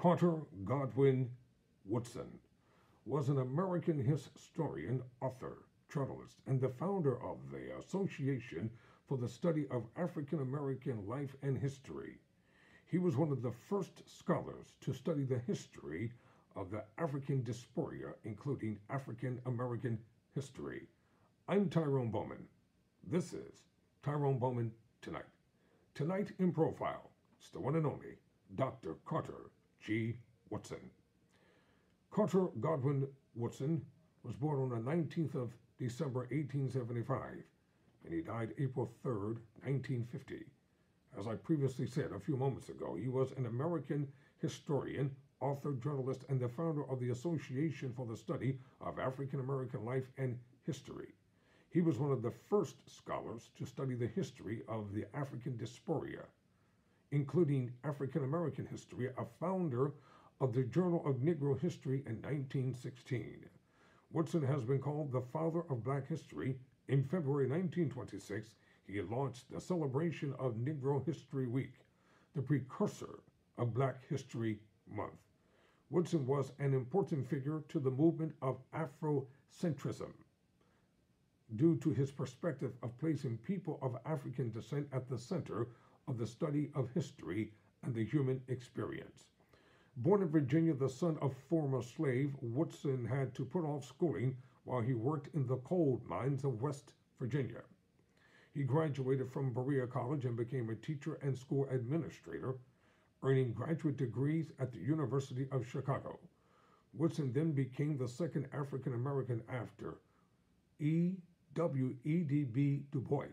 Carter Godwin Woodson was an American historian, author, journalist, and the founder of the Association for the Study of African American Life and History. He was one of the first scholars to study the history of the African diaspora, including African American history. I'm Tyrone Bowman. This is Tyrone Bowman Tonight. Tonight in profile, it's the one and only Dr. Carter G. Woodson. Carter Godwin Woodson was born on the 19th of December 1875, and he died April 3rd, 1950. As I previously said a few moments ago, he was an American historian, author, journalist, and the founder of the Association for the Study of African American Life and History. He was one of the first scholars to study the history of the African diaspora, including African American history, a founder of the Journal of Negro History in 1916. Woodson has been called the father of Black history. In February 1926, he launched the celebration of Negro History Week, the precursor of Black History Month. Woodson was an important figure to the movement of Afrocentrism due to his perspective of placing people of African descent at the center of the study of history and the human experience. Born in Virginia, the son of former slave, Woodson had to put off schooling while he worked in the coal mines of West Virginia. He graduated from Berea College and became a teacher and school administrator, earning graduate degrees at the University of Chicago. Woodson then became the second African American after E.W.E.D.B. Du Bois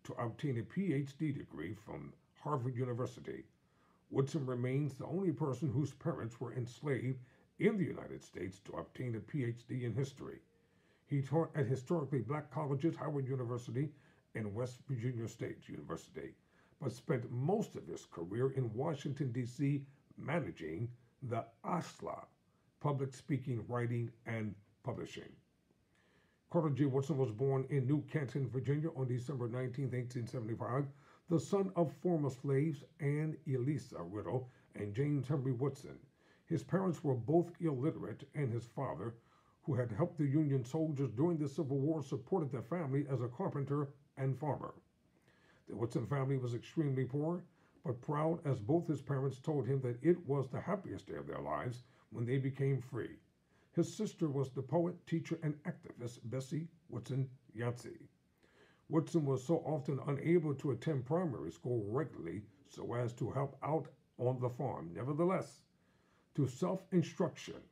to obtain a Ph.D. degree from Harvard University. Woodson remains the only person whose parents were enslaved in the United States to obtain a Ph.D. in history. He taught at historically black colleges, Howard University and West Virginia State University, but spent most of his career in Washington, D.C., managing the ASLA, Public Speaking, Writing, and Publishing. Carter G. Woodson was born in New Canton, Virginia on December 19, 1875, the son of former slaves Anne Elisa Riddle and James Henry Woodson. His parents were both illiterate, and his father, who had helped the Union soldiers during the Civil War, supported the family as a carpenter and farmer. The Woodson family was extremely poor, but proud, as both his parents told him that it was the happiest day of their lives when they became free. His sister was the poet, teacher, and activist Bessie Woodson Yancey. Woodson was so often unable to attend primary school regularly so as to help out on the farm. Nevertheless, through self-instruction,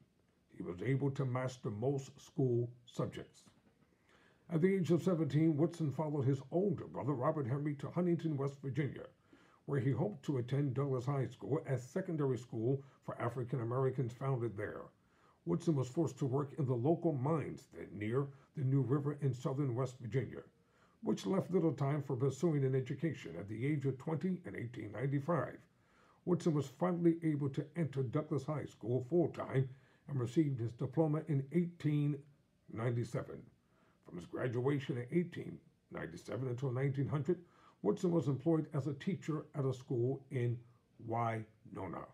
he was able to master most school subjects. At the age of 17, Woodson followed his older brother, Robert Henry, to Huntington, West Virginia, where he hoped to attend Douglas High School as secondary school for African Americans founded there. Woodson was forced to work in the local mines near the New River in southern West Virginia, which left little time for pursuing an education. At the age of 20 in 1895, Woodson was finally able to enter Douglas High School full-time and received his diploma in 1897. From his graduation in 1897 until 1900, Woodson was employed as a teacher at a school in Winona,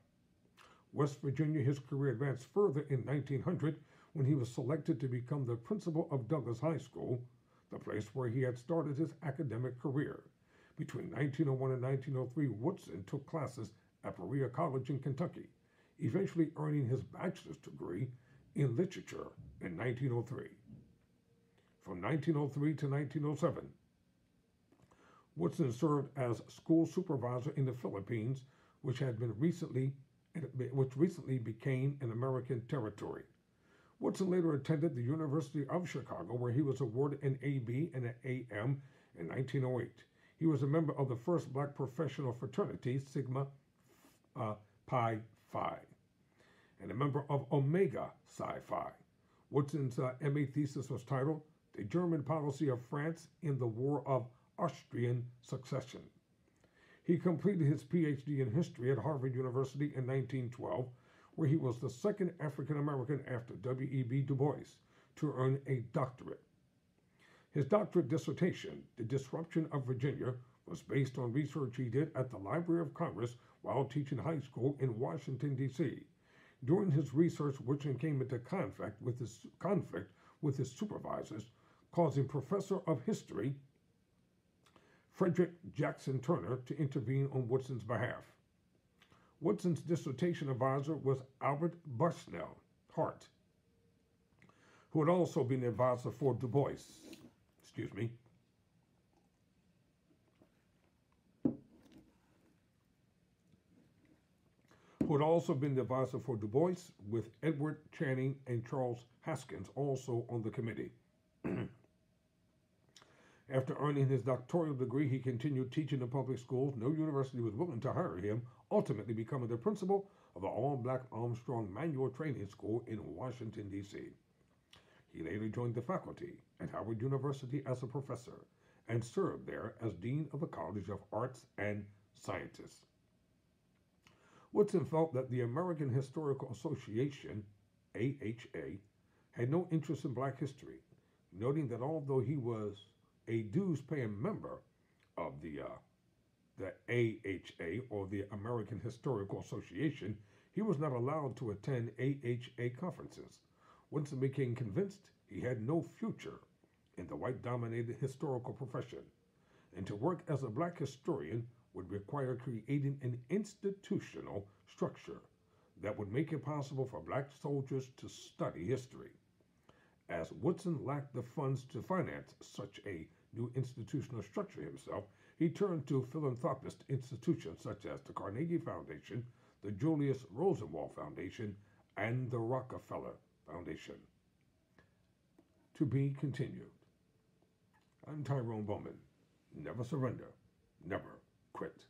West Virginia. His career advanced further in 1900 when he was selected to become the principal of Douglas High School, the place where he had started his academic career. Between 1901 and 1903, Woodson took classes at Berea College in Kentucky, eventually earning his bachelor's degree in literature in 1903. From 1903 to 1907, Woodson served as school supervisor in the Philippines, which recently became an American territory. Woodson later attended the University of Chicago, where he was awarded an AB and an AM in 1908. He was a member of the first black professional fraternity, Sigma Pi Phi, and a member of Omega Psi Phi. Woodson's MA thesis was titled The German Policy of France in the War of Austrian Succession. He completed his Ph.D. in history at Harvard University in 1912, where he was the second African American after W.E.B. Du Bois to earn a doctorate. His doctorate dissertation, The Disruption of Virginia, was based on research he did at the Library of Congress, while teaching high school in Washington, D.C. During his research, Woodson came into conflict with his supervisors, causing Professor of History Frederick Jackson Turner to intervene on Woodson's behalf. Woodson's dissertation advisor was Albert Bushnell Hart, who had also been the advisor for Du Bois. Excuse me. Who had also been the advisor for Du Bois, with Edward Channing and Charles Haskins also on the committee. After earning his doctoral degree, he continued teaching in public schools. No university was willing to hire him, ultimately becoming the principal of the all-black Armstrong Manual Training School in Washington, D.C. He later joined the faculty at Howard University as a professor and served there as Dean of the College of Arts and Sciences. Woodson felt that the American Historical Association, AHA, had no interest in black history, noting that although he was a dues-paying member of the AHA, or the American Historical Association, he was not allowed to attend AHA conferences. Woodson became convinced he had no future in the white-dominated historical profession, and to work as a black historian would require creating an institutional structure that would make it possible for black soldiers to study history. As Woodson lacked the funds to finance such a new institutional structure himself, he turned to philanthropist institutions such as the Carnegie Foundation, the Julius Rosenwald Foundation, and the Rockefeller Foundation. To be continued. I'm Tyrone Bowman. Never surrender. Never quit.